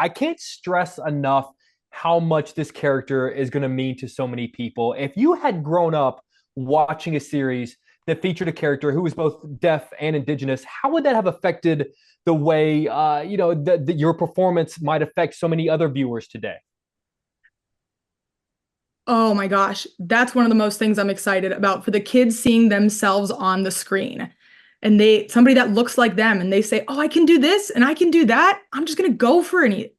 I can't stress enough how much this character is going to mean to so many people. If you had grown up watching a series that featured a character who was both deaf and indigenous, how would that have affected the way your performance might affect so many other viewers today? Oh my gosh, that's one of the most things I'm excited about for the kids seeing themselves on the screen. And somebody that looks like them and they say, "Oh, I can do this and I can do that." I'm just going to go for it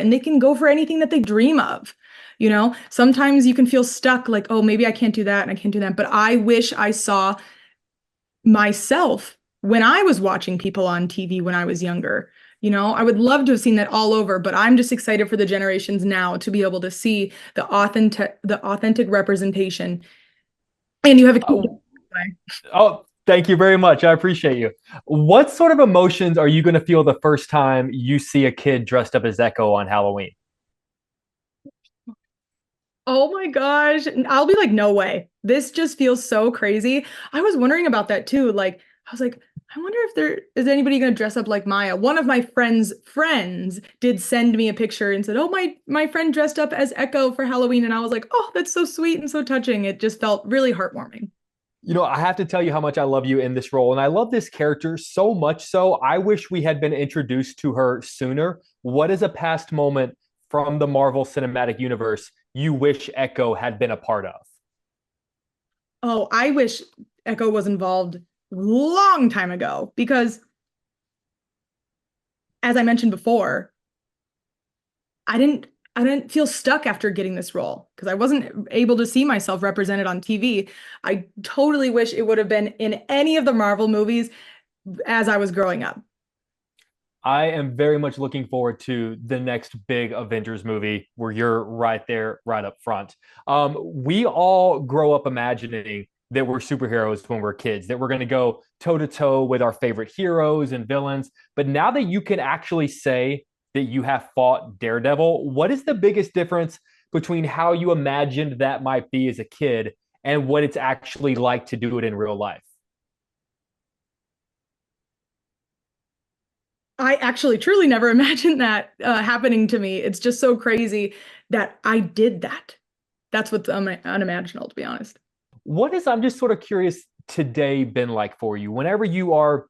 and they can go for anything that they dream of. Sometimes you can feel stuck like, "Oh, maybe I can't do that and I can't do that." But I wish I saw myself when I was watching people on TV when I was younger. I would love to have seen that all over, but I'm just excited for the generations now to be able to see the authentic representation. And you have a kid. Oh, oh, thank you very much. I appreciate you. What sort of emotions are you going to feel the first time you see a kid dressed up as Echo on Halloween? Oh my gosh. I'll be like, no way. This just feels so crazy. I was wondering about that too. Like, I was like, I wonder if there is anybody going to dress up like Maya. One of my friends did send me a picture and said, "Oh, my friend dressed up as Echo for Halloween." And I was like, "Oh, that's so sweet and so touching." It just felt really heartwarming. I have to tell you how much I love you in this role. And I love this character so much so. I wish we had been introduced to her sooner. What is a past moment from the Marvel Cinematic Universe you wish Echo had been a part of? Oh, I wish Echo was involved long time ago because as I mentioned before, I didn't I didn't feel stuck after getting this role because I wasn't able to see myself represented on TV. I totally wish it would have been in any of the Marvel movies as I was growing up. I am very much looking forward to the next big Avengers movie where you're right there, right up front. We all grow up imagining that we're superheroes when we're kids, that we're going to go toe to toe with our favorite heroes and villains. But now that you can actually say that you have fought Daredevil, what is the biggest difference between how you imagined that might be as a kid and what it's actually like to do it in real life? I actually truly never imagined that happening to me. It's just so crazy that I did that. That's what's unimaginable, to be honest. I'm just sort of curious, today been like for you? Whenever you are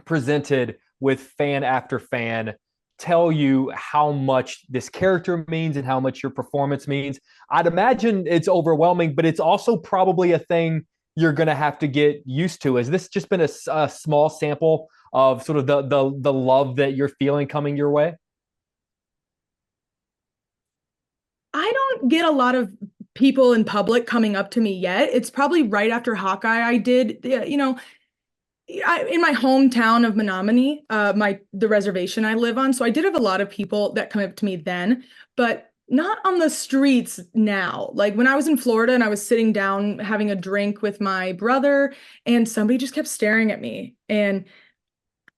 presented with fan after fan tell you how much this character means and how much your performance means, I'd imagine it's overwhelming, but it's also probably a thing you're going to have to get used to. Has this just been a small sample of sort of the love that you're feeling coming your way? I don't get a lot of people in public coming up to me yet. It's probably right after Hawkeye I did, in my hometown of Menominee, the reservation I live on. So I did have a lot of people that come up to me then, but not on the streets now. Like when I was in Florida and I was sitting down having a drink with my brother, and somebody just kept staring at me. And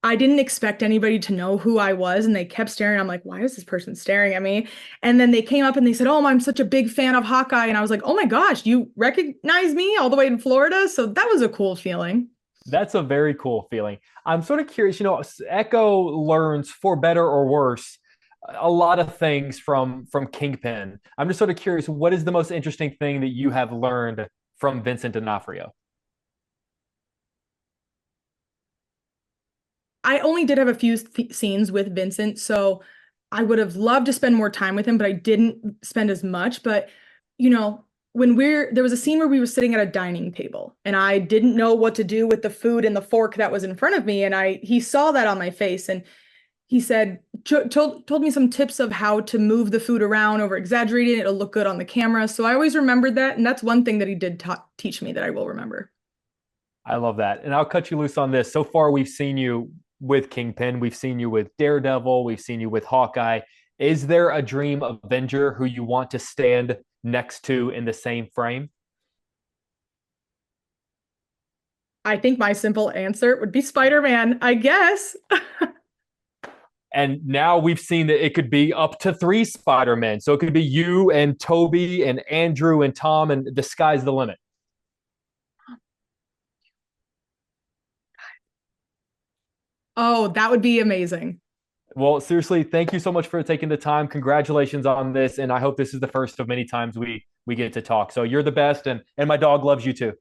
I didn't expect anybody to know who I was, and they kept staring. I'm like, why is this person staring at me? And then they came up and they said, "Oh, I'm such a big fan of Hawkeye." And I was like, "Oh my gosh, you recognize me all the way in Florida?" So that was a cool feeling. That's a very cool feeling. I'm sort of curious, Echo learns for better or worse a lot of things from Kingpin. I'm just sort of curious, what is the most interesting thing that you have learned from Vincent D'Onofrio? I only did have a few scenes with Vincent, so I would have loved to spend more time with him, but I didn't spend as much. But, you know, there was a scene where we were sitting at a dining table and I didn't know what to do with the food and the fork that was in front of me. And he saw that on my face and he said, told me some tips of how to move the food around over exaggerating it. It'll look good on the camera. So I always remembered that. And that's one thing that he did teach me that I will remember. I love that. And I'll cut you loose on this. So far, we've seen you with Kingpin, we've seen you with Daredevil, we've seen you with Hawkeye. Is there a dream Avenger who you want to stand next to in the same frame? I think my simple answer would be Spider-Man, I guess. And now we've seen that it could be up to three Spider-Men. So it could be you and Toby and Andrew and Tom, and the sky's the limit. Oh, that would be amazing. Well, seriously, thank you so much for taking the time. Congratulations on this, and I hope this is the first of many times we get to talk. So you're the best, and my dog loves you too.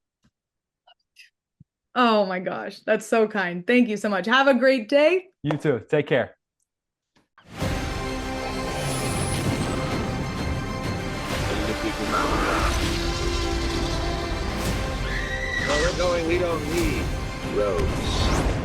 Oh my gosh, that's so kind. Thank you so much. Have a great day. You too. Take care. Where we're going, we don't need roads.